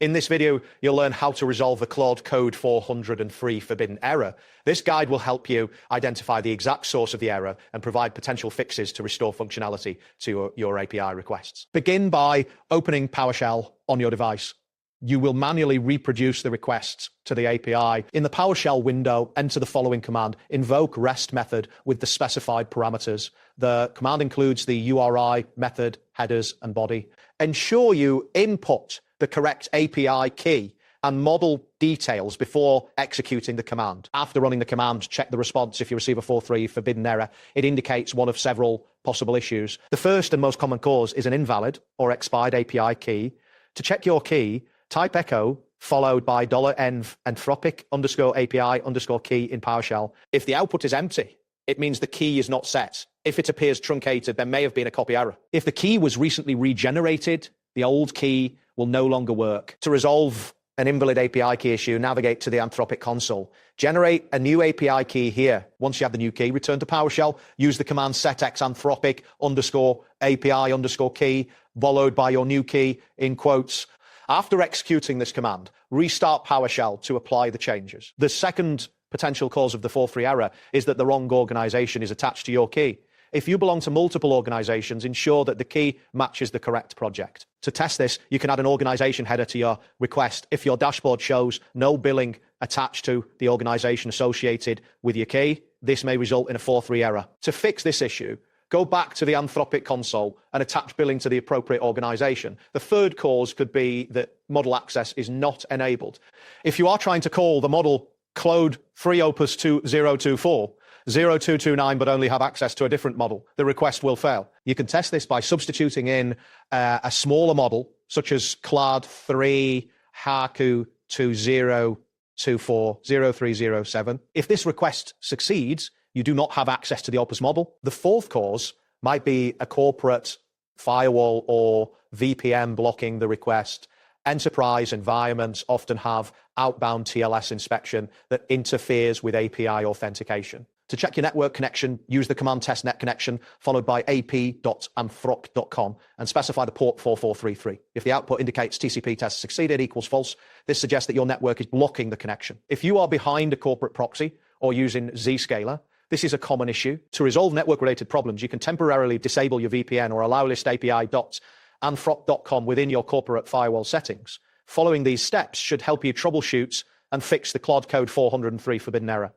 In this video, you'll learn how to resolve the Claude Code 403 forbidden error. This guide will help you identify the exact source of the error and provide potential fixes to restore functionality to your API requests. Begin by opening PowerShell on your device. You will manually reproduce the requests to the API. In the PowerShell window, enter the following command: invoke REST method with the specified parameters. The command includes the URI, method, headers, and body. Ensure you input the correct API key and model details before executing the command. After running the command, check the response. If you receive a 4.3 forbidden error, it indicates one of several possible issues. The first and most common cause is an invalid or expired API key. To check your key, type echo followed by $env Anthropic _API _key in PowerShell. If the output is empty, it means the key is not set. If it appears truncated, there may have been a copy error. If the key was recently regenerated, the old key will no longer work. To resolve an invalid API key issue, navigate to the Anthropic console. Generate a new API key here. Once you have the new key, return to PowerShell, use the command setx Anthropic _API _key, followed by your new key in quotes. After executing this command, restart PowerShell to apply the changes. The second potential cause of the 4.3 error is that the wrong organization is attached to your key. If you belong to multiple organizations, ensure that the key matches the correct project. To test this, you can add an organization header to your request. If your dashboard shows no billing attached to the organization associated with your key, this may result in a 4.3 error. To fix this issue, go back to the Anthropic console and attach billing to the appropriate organization. The third cause could be that model access is not enabled. If you are trying to call the model Claude 3 Opus 2024, 0229 but only have access to a different model, the request will fail. You can test this by substituting in a smaller model, such as Claude 3 Haku 2024 0307. If this request succeeds, you do not have access to the Opus model. The fourth cause might be a corporate firewall or VPN blocking the request. Enterprise environments often have outbound TLS inspection that interferes with API authentication. To check your network connection, use the command test net connection followed by ap.anthrop.com and specify the port 4433. If the output indicates TCP test succeeded equals false, this suggests that your network is blocking the connection. If you are behind a corporate proxy or using Zscaler, this is a common issue. To resolve network-related problems, you can temporarily disable your VPN or allow list API.anthrop.com within your corporate firewall settings. Following these steps should help you troubleshoot and fix the Claude Code 403 forbidden error.